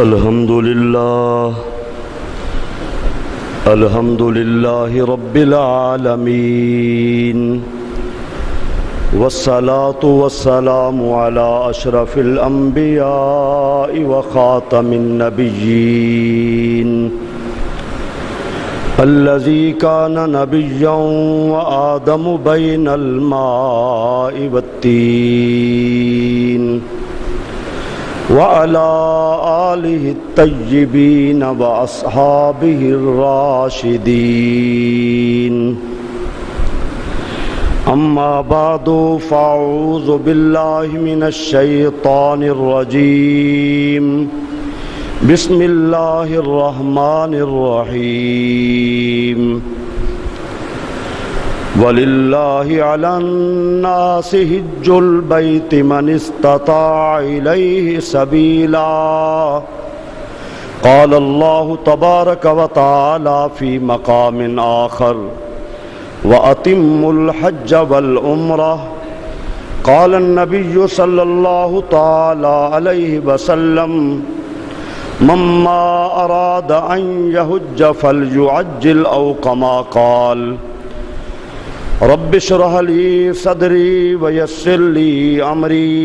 الحمد لله رب العالمين والصلاة والسلام على أشرف الأنبياء وخاتم النبيين الذي كان نبيا وآدم بين الماء والتين وعلى آله الطيبين وأصحابه الراشدين أما بعد فأعوذ بالله من الشيطان الرجيم بسم الله الرحمن الرحيم وَلِلَّهِ عَلَى النَّاسِ حِجُّ الْبَيْتِ مَنِ اسْتَطَاعَ إِلَيْهِ سَبِيلًا قال الله تبارك وتعالى في مقام آخر وَأَتِمُّوا الْحَجَّ وَالْعُمْرَةَ قال النبي صلى الله تعالى عليه وسلم مَّا أَرَادَ أَن يَحُجَّ فَلْيُعَجِّلْ أَوْ كَمَا قال رب اشرح لي صدري ويسر لي أمري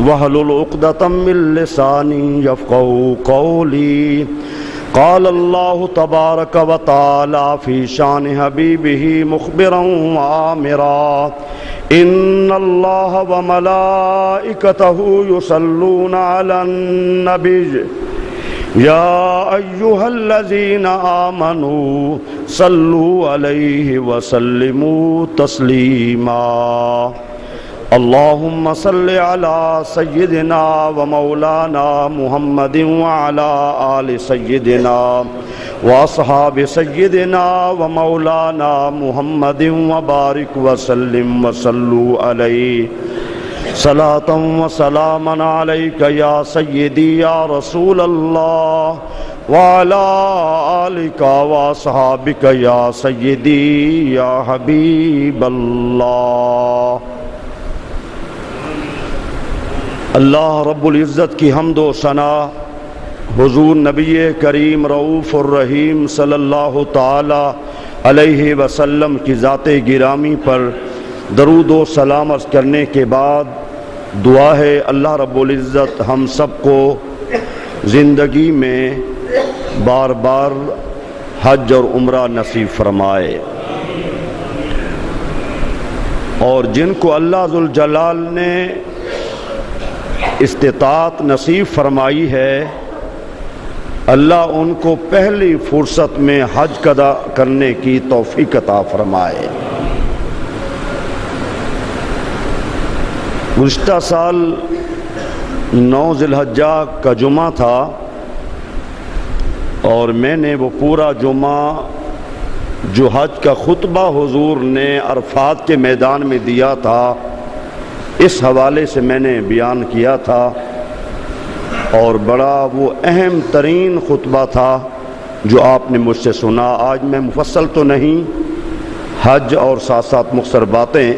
واحلل عقدة من لساني يفقهوا قولي قال الله تبارك وتعالى في شان حبيبه مخبرا وآمرا إن الله وملائكته يصلون على النبي يا أيها الذين آمنوا صلوا عليه وسلموا تسليما اللهم صل على سيدنا ومولانا محمد وعلى آل سيدنا وأصحاب سيدنا ومولانا محمد وبارك وسلم وصلوا عليه صلاة وسلاما عليك يا سيدي يا رسول الله وعلى آلك وأصحابك يا سيدي يا حبيب الله اللہ رب العزت کی حمد و ثنا حضور نبی کریم رؤوف الرحیم صلی اللہ تعالی علیہ وسلم کی ذات گرامی پر درود و سلام عرض کرنے کے بعد دعا ہے اللہ رب العزت ہم سب کو زندگی میں بار بار حج اور عمرہ نصیب فرمائے، اور جن کو اللہ ذوالجلال نے استطاعت نصیب فرمائی ہے اللہ ان کو پہلی فرصت میں حج ادا کرنے کی توفیق عطا فرمائے۔ گزشتہ سال 9 ذی الحجہ کا جمعہ تھا اور میں نے وہ پورا جمعہ جو حج کا خطبہ حضور نے عرفات کے میدان میں دیا تھا اس حوالے سے میں نے بیان کیا تھا، اور بڑا وہ اہم ترین خطبہ تھا جو آپ نے مجھ سے سنا۔ آج میں مفصل تو نہیں، حج اور ساتھ ساتھ مختصر باتیں۔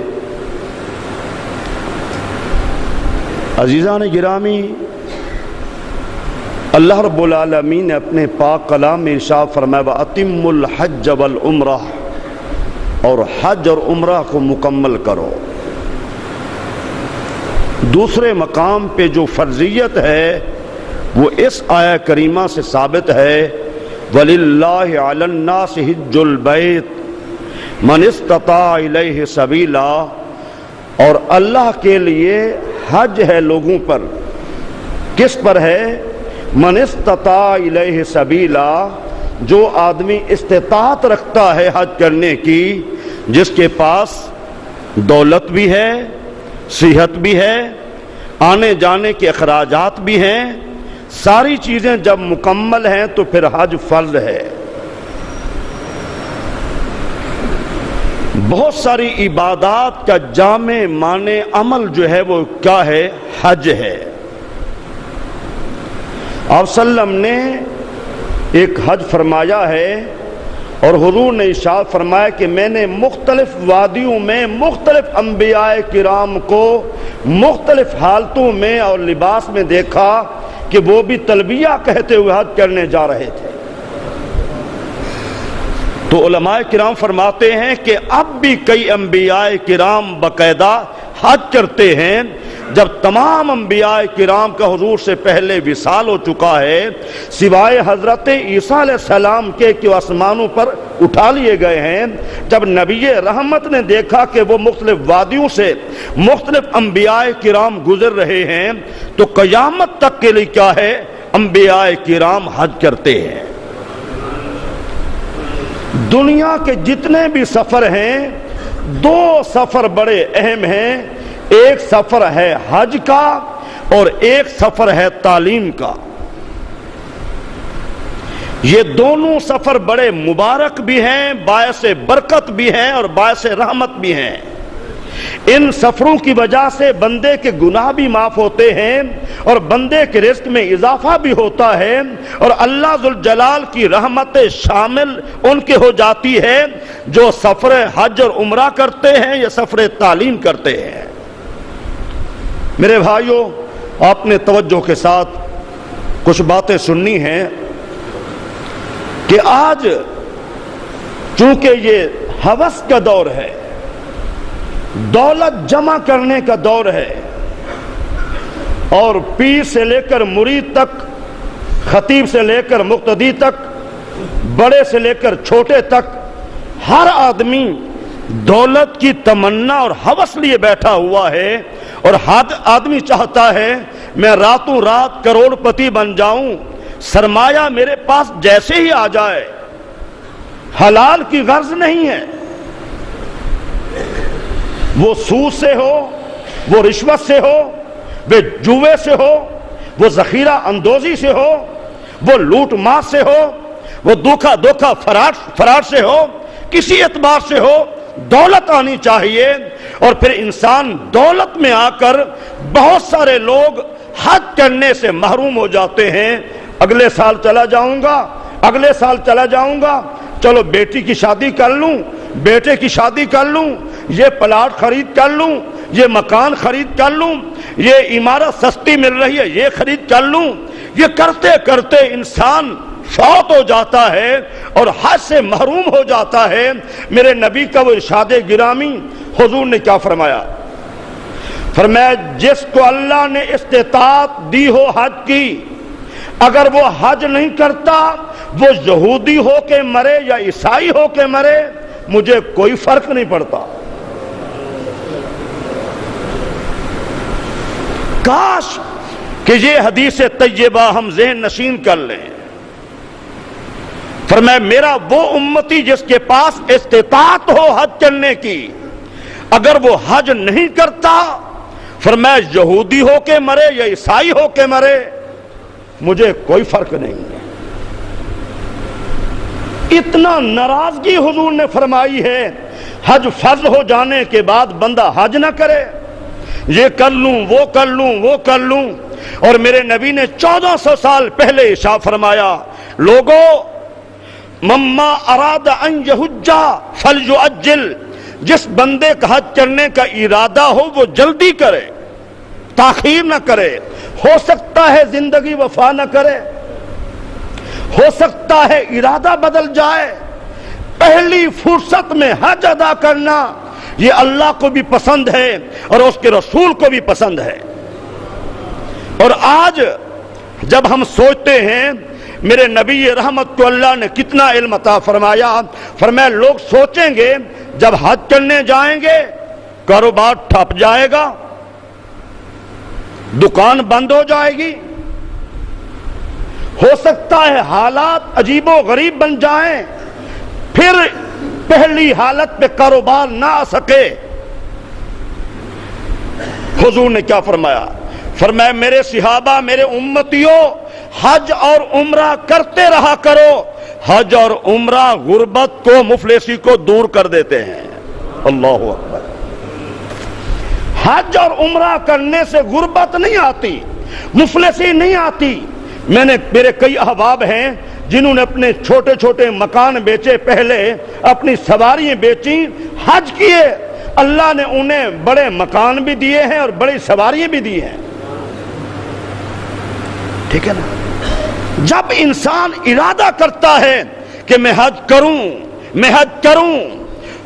عزیزان گرامی، اللہ رب العالمین نے اپنے پاک کلام میں ارشاد فرمایا وَأَتِمُّوا الْحَجَّ وَالْعُمْرَةَ، اور حج اور عمرہ کو مکمل کرو۔ دوسرے مقام پہ جو فرضیت ہے وہ اس آیہ کریمہ سے ثابت ہے وَلِلَّهِ عَلَى النَّاسِ حِجُّ الْبَيْتِ مَنِ اسْتَطَاعَ إِلَيْهِ سَبِيلًا، اور اللہ کے لیے حج ہے لوگوں پر۔ کس پر ہے؟ من استطاع الیہ سبیلا، جو آدمی استطاعت رکھتا ہے حج کرنے کی، جس کے پاس دولت بھی ہے، صحت بھی ہے، آنے جانے کے اخراجات بھی ہیں، ساری چیزیں جب مکمل ہیں تو پھر حج فرض ہے۔ بہت ساری عبادات کا جامع معنی عمل جو ہے وہ کیا ہے؟ حج ہے۔ آپ صلی اللہ علیہ وسلم نے ایک حج فرمایا ہے اور حضور نے ارشاد فرمایا کہ میں نے مختلف وادیوں میں مختلف انبیاء کرام کو مختلف حالتوں میں اور لباس میں دیکھا کہ وہ بھی تلبیہ کہتے ہوئے حج کرنے جا رہے تھے۔ تو علماء کرام فرماتے ہیں کہ اب بھی کئی انبیاء کرام باقاعدہ حج کرتے ہیں۔ جب تمام انبیاء کرام کا حضور سے پہلے وصال ہو چکا ہے، سوائے حضرت عیسیٰ علیہ السلام کے کہ آسمانوں پر اٹھا لیے گئے ہیں، جب نبی رحمت نے دیکھا کہ وہ مختلف وادیوں سے مختلف انبیاء کرام گزر رہے ہیں، تو قیامت تک کے لیے کیا ہے، انبیاء کرام حج کرتے ہیں۔ دنیا کے جتنے بھی سفر ہیں، دو سفر بڑے اہم ہیں، ایک سفر ہے حج کا اور ایک سفر ہے تعلیم کا۔ یہ دونوں سفر بڑے مبارک بھی ہیں، باعث برکت بھی ہیں اور باعث رحمت بھی ہیں۔ ان سفروں کی وجہ سے بندے کے گناہ بھی معاف ہوتے ہیں اور بندے کے رزق میں اضافہ بھی ہوتا ہے، اور اللہ ذوالجلال کی رحمت شامل ان کے ہو جاتی ہے جو سفر حج اور عمرہ کرتے ہیں یا سفر تعلیم کرتے ہیں۔ میرے بھائیوں، آپ نے توجہ کے ساتھ کچھ باتیں سننی ہیں کہ آج چونکہ یہ ہوس کا دور ہے، دولت جمع کرنے کا دور ہے، اور پیر سے لے کر مرید تک، خطیب سے لے کر مقتدی تک، بڑے سے لے کر چھوٹے تک، ہر آدمی دولت کی تمنا اور ہوس لیے بیٹھا ہوا ہے، اور ہر آدمی چاہتا ہے میں راتوں رات کروڑ پتی بن جاؤں، سرمایہ میرے پاس جیسے ہی آ جائے۔ حلال کی غرض نہیں ہے، وہ سود سے ہو، وہ رشوت سے ہو، وہ جوے سے ہو، وہ ذخیرہ اندوزی سے ہو، وہ لوٹ مار سے ہو، وہ دھوکہ فراڈ سے ہو، کسی اعتبار سے ہو، دولت آنی چاہیے۔ اور پھر انسان دولت میں آ کر بہت سارے لوگ حج کرنے سے محروم ہو جاتے ہیں۔ اگلے سال چلا جاؤں گا، اگلے سال چلا جاؤں گا، چلو بیٹی کی شادی کر لوں، بیٹے کی شادی کر لوں، یہ پلاٹ خرید کر لوں، یہ مکان خرید کر لوں، یہ عمارت سستی مل رہی ہے یہ خرید کر لوں۔ یہ کرتے کرتے انسان فوت ہو جاتا ہے اور حج سے محروم ہو جاتا ہے۔ میرے نبی کا وہ ارشاد گرامی، حضور نے کیا فرمایا؟ فرمایا جس کو اللہ نے استطاعت دی ہو حج کی، اگر وہ حج نہیں کرتا، وہ یہودی ہو کے مرے یا عیسائی ہو کے مرے، مجھے کوئی فرق نہیں پڑتا۔ کاش کہ یہ حدیث طیبہ ہم ذہن نشین کر لیں۔ فرمایا میرا وہ امتی جس کے پاس استطاعت ہو حج کرنے کی، اگر وہ حج نہیں کرتا، فرمایا یہودی ہو کے مرے یا عیسائی ہو کے مرے، مجھے کوئی فرق نہیں ہے۔ اتنا ناراضگی حضور نے فرمائی ہے، حج فرض ہو جانے کے بعد بندہ حج نہ کرے، یہ کر لوں وہ کر لوں وہ کر لوں۔ اور میرے نبی نے 1400 سال پہلے ارشاد فرمایا، لوگوں مما اراد ان یحجا فلیعجل، جس بندے کا حج کرنے کا ارادہ ہو وہ جلدی کرے، تاخیر نہ کرے۔ ہو سکتا ہے زندگی وفا نہ کرے، ہو سکتا ہے ارادہ بدل جائے، پہلی فرصت میں حج ادا کرنا یہ اللہ کو بھی پسند ہے اور اس کے رسول کو بھی پسند ہے۔ اور آج جب ہم سوچتے ہیں، میرے نبی رحمت کو اللہ نے کتنا علم عطا فرمایا، فرمایا لوگ سوچیں گے جب حج کرنے جائیں گے کاروبار ٹھپ جائے گا، دکان بند ہو جائے گی، ہو سکتا ہے حالات عجیب و غریب بن جائیں، پھر پہلی حالت پہ کاروبار نہ آ سکے۔ حضور نے کیا فرمایا؟ فرمایا میرے صحابہ، میرے امتیوں، حج اور عمرہ کرتے رہا کرو، حج اور عمرہ غربت کو، مفلسی کو دور کر دیتے ہیں۔ اللہ اکبر۔ حج اور عمرہ کرنے سے غربت نہیں آتی، مفلسی نہیں آتی۔ میرے کئی احباب ہیں جنہوں نے اپنے چھوٹے چھوٹے مکان بیچے، پہلے اپنی سواریاں بیچی، حج کیے، اللہ نے انہیں بڑے مکان بھی دیے ہیں اور بڑی سواریاں بھی دی ہیں۔ ٹھیک ہے نا؟ جب انسان ارادہ کرتا ہے کہ میں حج کروں،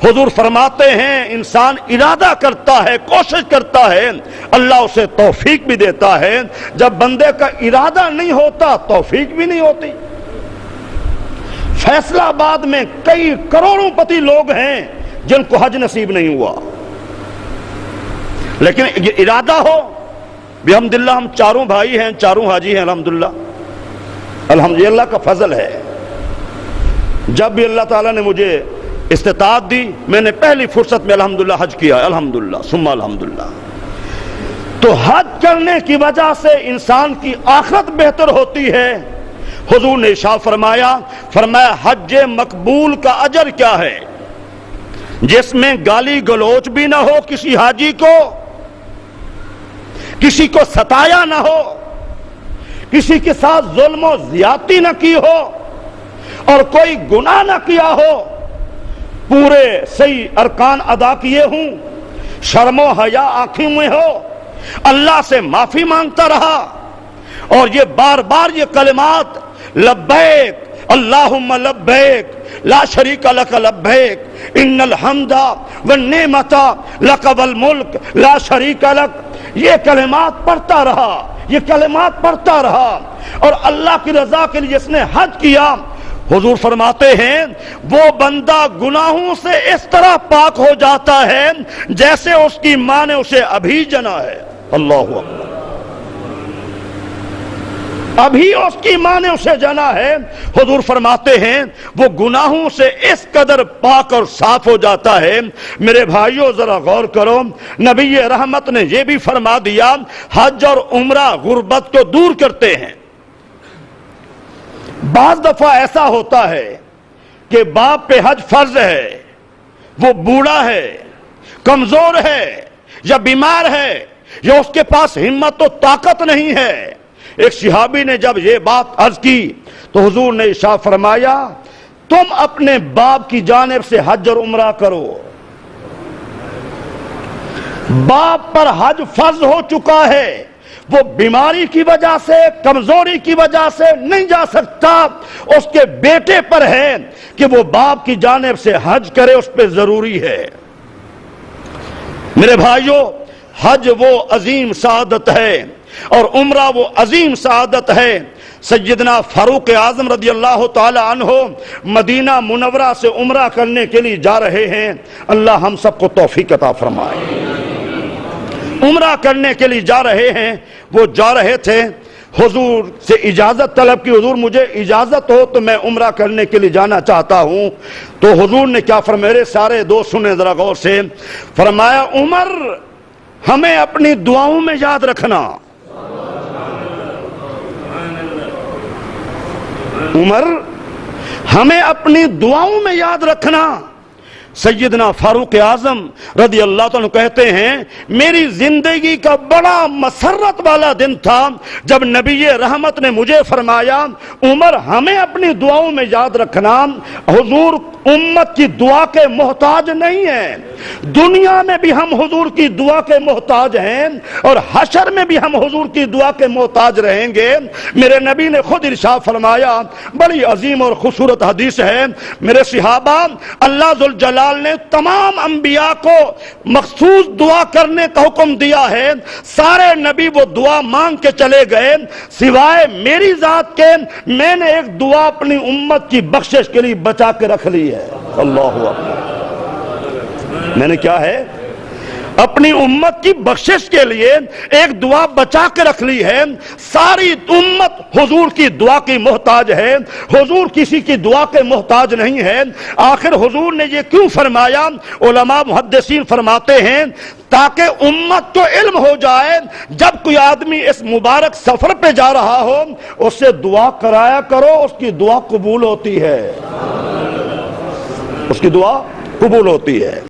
حضور فرماتے ہیں انسان ارادہ کرتا ہے، کوشش کرتا ہے، اللہ اسے توفیق بھی دیتا ہے۔ جب بندے کا ارادہ نہیں ہوتا توفیق بھی نہیں ہوتی۔ فیصلہ آباد میں کئی کروڑوں پتی لوگ ہیں جن کو حج نصیب نہیں ہوا، لیکن یہ ارادہ ہو۔ الحمدللہ ہم چاروں بھائی ہیں، چاروں حاجی ہیں، الحمدللہ اللہ کا فضل ہے۔ جب بھی اللہ تعالیٰ نے مجھے استطاعت دی، میں نے پہلی فرصت میں الحمدللہ حج کیا، الحمدللہ ثم الحمدللہ۔ تو حج کرنے کی وجہ سے انسان کی آخرت بہتر ہوتی ہے۔ حضور نے ارشاد فرمایا حج مقبول کا اجر کیا ہے؟ جس میں گالی گلوچ بھی نہ ہو کسی حاجی کو، کسی کو ستایا نہ ہو، کسی کے ساتھ ظلم و زیادتی نہ کی ہو، اور کوئی گناہ نہ کیا ہو، پورے صحیح ارکان ادا کیے ہوں، شرم و حیا آنکھیں میں ہو، اللہ سے معافی مانگتا رہا، اور یہ بار بار یہ کلمات لبیک اللہم لبیک لا شریک لک لبیک ان الحمد والنعمت لک والملک لا شریک لک، یہ کلمات پڑھتا رہا، اور اللہ کی رضا کے لیے جس نے حج کیا، حضور فرماتے ہیں وہ بندہ گناہوں سے اس طرح پاک ہو جاتا ہے جیسے اس کی ماں نے اسے ابھی جنا ہے۔ اللہ اکبر، ابھی اس کی ماں نے اسے جنا ہے۔ حضور فرماتے ہیں وہ گناہوں سے اس قدر پاک اور صاف ہو جاتا ہے۔ میرے بھائیوں ذرا غور کرو، نبی رحمت نے یہ بھی فرما دیا حج اور عمرہ غربت کو دور کرتے ہیں۔ بعض دفعہ ایسا ہوتا ہے کہ باپ پہ حج فرض ہے، وہ بوڑھا ہے، کمزور ہے، یا بیمار ہے، یا اس کے پاس ہمت و طاقت نہیں ہے۔ ایک صحابی نے جب یہ بات عرض کی تو حضور نے ارشاد فرمایا تم اپنے باپ کی جانب سے حج اور عمرہ کرو۔ باپ پر حج فرض ہو چکا ہے، وہ بیماری کی وجہ سے، کمزوری کی وجہ سے نہیں جا سکتا، اس کے بیٹے پر ہے کہ وہ باپ کی جانب سے حج کرے، اس پہ ضروری ہے۔ میرے بھائیوں، حج وہ عظیم سعادت ہے اور عمرہ وہ عظیم سعادت ہے۔ سیدنا فاروق اعظم رضی اللہ تعالی عنہ مدینہ منورہ سے عمرہ کرنے کے لیے جا رہے ہیں، اللہ ہم سب کو توفیق عطا فرمائے۔ عمرہ کرنے کے لیے جا رہے ہیں، وہ جا رہے تھے، حضور سے اجازت طلب کی، حضور مجھے اجازت ہو تو میں عمرہ کرنے کے لیے جانا چاہتا ہوں۔ تو حضور نے کیا فرمایا، میرے سارے دوست سنیں ذرا غور سے، فرمایا عمر ہمیں اپنی دعاؤں میں یاد رکھنا۔ عمر ہمیں اپنی دعاؤں میں یاد رکھنا۔ سیدنا فاروق اعظم رضی اللہ تعالیٰ کہتے ہیں میری زندگی کا بڑا مسرت والا دن تھا جب نبی رحمت نے مجھے فرمایا عمر ہمیں اپنی دعاؤں میں یاد رکھنا۔ حضور امت کی دعا کے محتاج نہیں ہیں، دنیا میں بھی ہم حضور کی دعا کے محتاج ہیں اور حشر میں بھی ہم حضور کی دعا کے محتاج رہیں گے۔ میرے نبی نے خود ارشاد فرمایا، بڑی عظیم اور خوبصورت حدیث ہے، میرے صحابہ، اللہ ذوالجلال نے تمام انبیاء کو مخصوص دعا کرنے کا حکم دیا ہے، سارے نبی وہ دعا مانگ کے چلے گئے سوائے میری ذات کے، میں نے ایک دعا اپنی امت کی بخشش کے لیے بچا کے رکھ لی ہے۔ اللہ اکبر، میں نے کیا ہے اپنی امت کی بخشش کے لیے ایک دعا بچا کے رکھ لی ہے۔ ساری امت حضور کی دعا کی محتاج ہے، حضور کسی کی دعا کے محتاج نہیں ہے۔ آخر حضور نے یہ کیوں فرمایا؟ علماء محدثین فرماتے ہیں تاکہ امت کو علم ہو جائے جب کوئی آدمی اس مبارک سفر پہ جا رہا ہو اس سے دعا کرایا کرو، اس کی دعا قبول ہوتی ہے، اس کی دعا قبول ہوتی ہے۔